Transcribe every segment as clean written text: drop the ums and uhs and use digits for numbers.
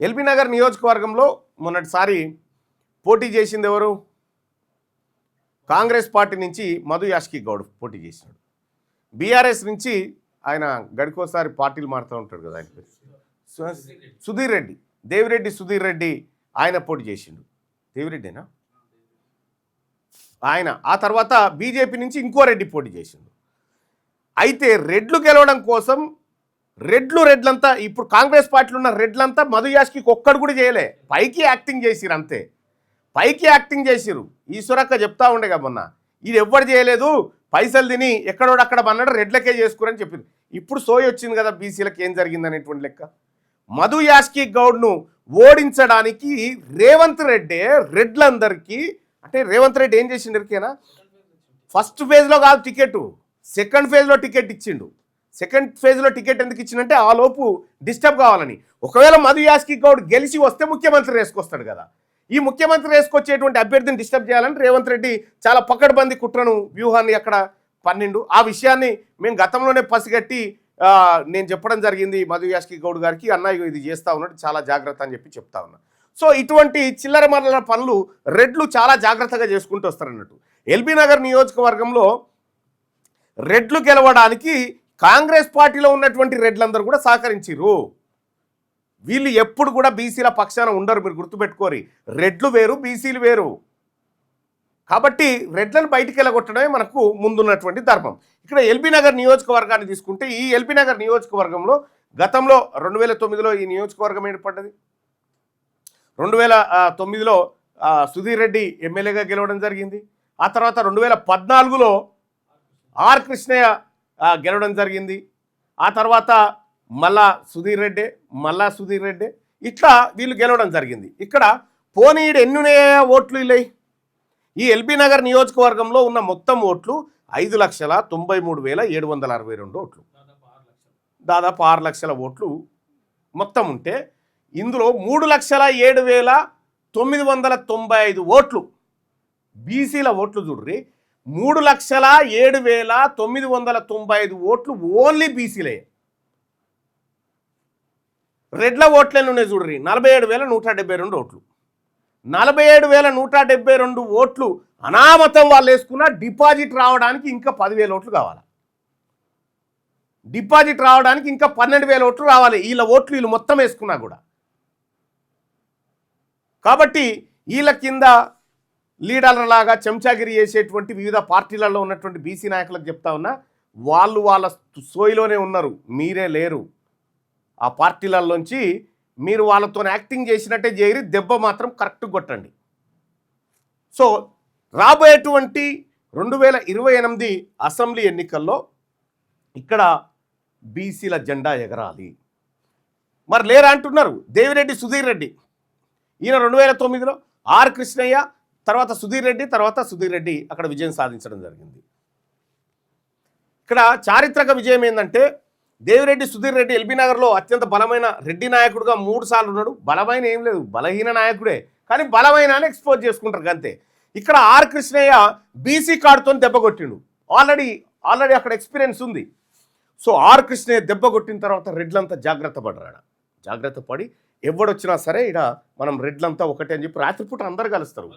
LB Nagar నియోజకవర్గంలో మొన్నటిసారి పోటీ చేసింది ఎవరు? కాంగ్రెస్ పార్టీ నుంచి మధు యాష్కి గౌడ్ పోటీ చేశాడు. బీఆర్ఎస్ నుంచి ఆయన గడికోసారి పార్టీలు మారుతూ ఉంటాడు కదా, ఆయన పేరు సుధీర్ రెడ్డి, దేవిరెడ్డి సుధీర్ రెడ్డి, ఆయన పోటీ చేసిండు. దేవిరెడ్డినా ఆయన. ఆ తర్వాత బీజేపీ నుంచి ఇంకో రెడ్డి పోటీ చేసిండు. అయితే రెడ్లు గెలవడం కోసం రెడ్లంతా ఇప్పుడు కాంగ్రెస్ పార్టీలో ఉన్న రెడ్లంతా మధు యాష్కి ఒక్కడు కూడా చేయలే, పైకి యాక్టింగ్ చేసిరు అంతే. పైకి యాక్టింగ్ చేసిరు. ఈశ్వరక్క చెప్తా ఉండేగా మొన్న, ఇది ఎవ్వరు చేయలేదు, పైసలు తిని ఎక్కడోడక్కడ అన్నాడు, రెడ్లకే చేసుకురని చెప్పింది. ఇప్పుడు సోయి వచ్చింది కదా బీసీలకు ఏం జరిగింది అనేటువంటి లెక్క. మధు యాష్కి గౌడ్ను ఓడించడానికి రేవంత్ రెడ్డే రెడ్లందరికీ, అంటే రేవంత్ రెడ్డి ఏం చేసిండు ఎరికేనా, ఫస్ట్ ఫేజ్లో కాదు టికెట్, సెకండ్ ఫేజ్లో టికెట్ ఇచ్చిండు. సెకండ్ ఫేజ్లో టికెట్ ఎందుకు ఇచ్చిందంటే ఆ లోపు డిస్టర్బ్ కావాలని. ఒకవేళ మధు యాష్కి గౌడ్ గెలిచి వస్తే ముఖ్యమంత్రి రేసుకొస్తాడు కదా, ఈ ముఖ్యమంత్రి రేసుకొచ్చేటువంటి అభ్యర్థిని డిస్టర్బ్ చేయాలని రేవంత్ రెడ్డి చాలా పకడ్బందీ కుట్రను వ్యూహాన్ని అక్కడ పన్నిండు. ఆ విషయాన్ని మేము గతంలోనే పసిగట్టి నేను చెప్పడం జరిగింది మధు యాష్కి గౌడ్ గారికి, అన్నయ్య ఇది చేస్తూ ఉన్నాడు, చాలా జాగ్రత్త అని చెప్పి చెప్తా ఉన్నా. సో ఇటువంటి చిల్లర మల్లర పనులు రెడ్లు చాలా జాగ్రత్తగా చేసుకుంటూ వస్తారన్నట్టు. ఎల్బీ నగర్ నియోజకవర్గంలో రెడ్లు గెలవడానికి కాంగ్రెస్ పార్టీలో ఉన్నటువంటి రెడ్లందరూ కూడా సహకరించారు. వీళ్ళు ఎప్పుడు కూడా బీసీల పక్షాన ఉండరు, మీరు గుర్తుపెట్టుకోరి. రెడ్లు వేరు, బీసీలు వేరు. కాబట్టి రెడ్లను బయటికి వెళ్ళగొట్టడమే మనకు ముందున్నటువంటి ధర్మం. ఇక్కడ ఎల్బీ నగర్ నియోజకవర్గాన్ని తీసుకుంటే, ఈ ఎల్బీ నగర్ నియోజకవర్గంలో గతంలో 2009లో ఈ నియోజకవర్గం ఏర్పడ్డది. 2009లో సుధీర్ రెడ్డి ఎమ్మెల్యేగా గెలవడం జరిగింది. ఆ తర్వాత 2014లో ఆర్ కృష్ణయ్య గెలవడం జరిగింది. ఆ తర్వాత మళ్ళా సుధీర్ రెడ్డి, ఇట్లా వీళ్ళు గెలవడం జరిగింది. ఇక్కడ పోనీడు ఎన్ని ఓట్లు ఇల్లాయి? ఈ ఎల్బీ నగర్ నియోజకవర్గంలో ఉన్న మొత్తం ఓట్లు 5,93,762 ఓట్లు, దాదాపు 6 లక్షల ఓట్లు మొత్తం ఉంటే, ఇందులో 3,07,995 ఓట్లు బీసీల ఓట్లు. చూడ్రి, 3,07,995 ఓట్లు ఓన్లీ బీసీలే. రెడ్ల ఓట్లను ఉన్నాయి చూడ్రి, 47,172 ఓట్లు. 47,172 ఓట్లు అనామతం వాళ్ళు వేసుకున్న డిపాజిట్ రావడానికి ఇంకా 10,000 ఓట్లు కావాలి. డిపాజిట్ రావడానికి ఇంకా 12,000 ఓట్లు రావాలి. వీళ్ళ ఓట్లు వీళ్ళు మొత్తం వేసుకున్నా కూడా. కాబట్టి వీళ్ళ కింద లీడర్లలాగా చెంచాగిరి చేసేటువంటి వివిధ పార్టీలలో ఉన్నటువంటి బీసీ నాయకులకు చెప్తా ఉన్నా, వాళ్ళు వాళ్ళ సోయిలోనే ఉన్నారు, మీరే లేరు. ఆ పార్టీలలోంచి మీరు వాళ్ళతో యాక్టింగ్ చేసినట్టే చేయరి, దెబ్బ మాత్రం కరెక్ట్ కొట్టండి. సో రాబోయేటువంటి 2028 అసెంబ్లీ ఎన్నికల్లో ఇక్కడ బీసీల జెండా ఎగరాలి. మరి లేరా అంటున్నారు. దేవిరెడ్డి సుధీర్ రెడ్డి, ఈయన 2009లో ఆర్ కృష్ణయ్య, తర్వాత సుధీర్ రెడ్డి అక్కడ విజయం సాధించడం జరిగింది. ఇక్కడ చారిత్రక విజయం ఏంటంటే, దేవిరెడ్డి సుధీర్ రెడ్డి ఎల్బీ నగర్లో అత్యంత బలమైన రెడ్డి నాయకుడుగా 3 సార్లు ఉన్నాడు. బలమైన ఏం లేదు, బలహీన నాయకుడే, కానీ బలమైన అని ఎక్స్పోజ్ చేసుకుంటారు అంతే. ఇక్కడ ఆర్ కృష్ణయ్య బీసీ కార్డుతో దెబ్బ కొట్టిండు. ఆల్రెడీ అక్కడ ఎక్స్పీరియన్స్ ఉంది. సో ఆర్ కృష్ణయ్య దెబ్బ కొట్టిన తర్వాత రెడ్లంతా జాగ్రత్త పడి ఎవడొచ్చినా సరే ఇక్కడ మనం రెడ్లంతా ఒకటే అని చెప్పి రాత్రిపూట అందరు కలుస్తారు.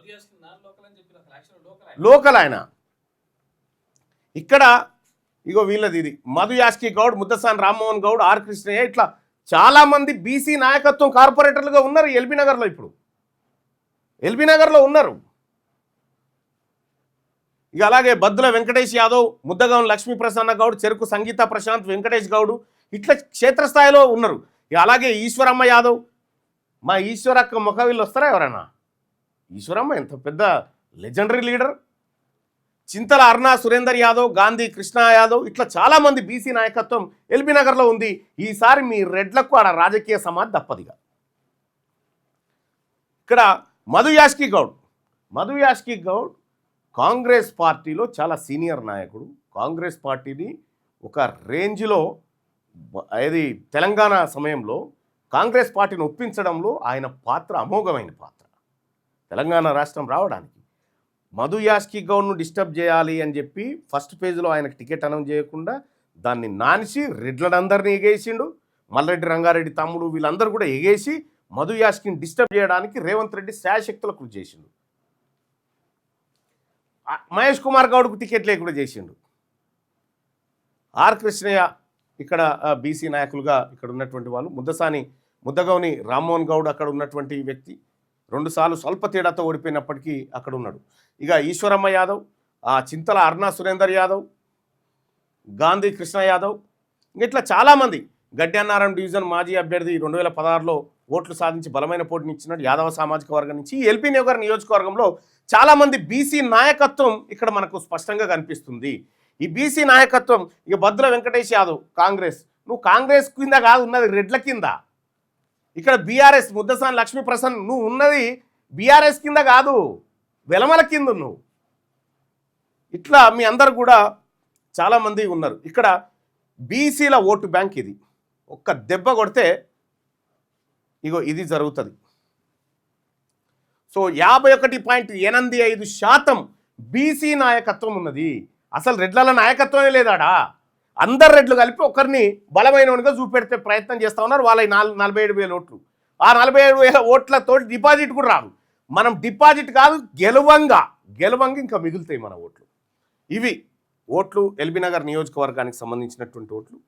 లోకల్ ఆయన. ఇక్కడ ఇగో వీళ్ళది ఇది మధు యాష్కి గౌడ్, ముద్దసాని రామ్మోహన్ గౌడ్, ఆర్ కృష్ణయ్య, ఇట్లా చాలామంది బీసీ నాయకత్వం కార్పొరేటర్లుగా ఉన్నారు ఎల్బీ నగర్లో. ఇప్పుడు ఎల్బీ నగర్లో ఉన్నారు. ఇక అలాగే బద్దుల వెంకటేష్ యాదవ్, ముద్దగం లక్ష్మీ ప్రసన్న గౌడ్, చెరుకు సంగీత ప్రశాంత్, వెంకటేష్ గౌడ్, ఇట్లా క్షేత్రస్థాయిలో ఉన్నారు. ఇక అలాగే ఈశ్వరమ్మ యాదవ్, మా ఈశ్వరక్క ముఖ వీళ్ళు వస్తారా ఎవరైనా? ఈశ్వరమ్మ ఎంత పెద్ద లెజెండరీ లీడర్. చింతల అర్ణ సురేందర్ యాదవ్, గాంధీ కృష్ణ యాదవ్, ఇట్లా చాలామంది బీసీ నాయకత్వం ఎల్బీ నగర్లో ఉంది. ఈసారి మీ రెడ్లకు ఆడ రాజకీయ సమాధి తప్పదిగా. ఇక్కడ మధు యాష్కి గౌడ్ కాంగ్రెస్ పార్టీలో చాలా సీనియర్ నాయకుడు. కాంగ్రెస్ పార్టీని ఒక రేంజ్లో, అది తెలంగాణ సమయంలో కాంగ్రెస్ పార్టీని ఒప్పించడంలో ఆయన పాత్ర అమోఘమైన పాత్ర. తెలంగాణ రాష్ట్రం రావడానికి మధు యాష్కి గౌడ్ను డిస్టర్బ్ చేయాలి అని చెప్పి ఫస్ట్ పేజ్లో ఆయనకు టికెట్ అనౌన్స్ చేయకుండా దాన్ని నానిసి రెడ్లందరినీ ఎగేసిండు. మల్రెడ్డి రంగారెడ్డి తమ్ముడు వీళ్ళందరూ కూడా ఎగేసి మధు యాష్కిని డిస్టర్బ్ చేయడానికి రేవంత్ రెడ్డి శాయశక్తుల కృషి చేసిండు. మహేష్ కుమార్ గౌడ్కు టికెట్ లేకుండా చేసిండు. ఆర్ కృష్ణయ్య ఇక్కడ బీసీ నాయకులుగా ఇక్కడ ఉన్నటువంటి వాళ్ళు, ముద్దగౌని రామ్మోహన్ గౌడ్ అక్కడ ఉన్నటువంటి వ్యక్తి 2 సార్లు స్వల్ప తేడాతో ఓడిపోయినప్పటికీ అక్కడ ఉన్నాడు. ఇక ఈశ్వరమ్మ యాదవ్, చింతల అరుణా సురేందర్ యాదవ్, గాంధీ కృష్ణ యాదవ్, ఇట్లా చాలామంది, గడ్డన్నారం డివిజన్ మాజీ అభ్యర్థి 2016లో ఓట్లు సాధించి బలమైన పోటీని ఇచ్చినట్టు యాదవ సామాజిక వర్గం నుంచి ఎల్బీ నగర్ నియోజకవర్గంలో చాలామంది బీసీ నాయకత్వం ఇక్కడ మనకు స్పష్టంగా కనిపిస్తుంది. ఈ బీసీ నాయకత్వం ఇక బద్దుల వెంకటేష్ యాదవ్ కాంగ్రెస్, నువ్వు కాంగ్రెస్ కింద కాదు ఉన్నది, రెడ్ల కింద. ఇక్కడ బీఆర్ఎస్ ముద్దసాని లక్ష్మీప్రసన్న, నువ్వు ఉన్నది బీఆర్ఎస్ కింద కాదు, వెలమల కింద నువ్వు. ఇట్లా మీ అందరు కూడా చాలామంది ఉన్నారు. ఇక్కడ బీసీల ఓటు బ్యాంక్ ఇది. ఒక్క దెబ్బ కొడితే ఇగో ఇది జరుగుతుంది. సో 51.85% బీసీ నాయకత్వం ఉన్నది. అసలు రెడ్ల నాయకత్వమే లేదాడా. అందరు రెడ్లు కలిపి ఒకరిని బలమైనగా చూపెడితే ప్రయత్నం చేస్తూ ఉన్నారు. వాళ్ళ 47,000 ఓట్లు, ఆ 47,000 ఓట్లతో డిపాజిట్ కూడా రాదు. మనం డిపాజిట్ కాదు, గెలవంగా ఇంకా మిగులుతాయి మన ఓట్లు. ఇవి ఓట్లు ఎల్బీ నగర్ నియోజకవర్గానికి సంబంధించినటువంటి ఓట్లు.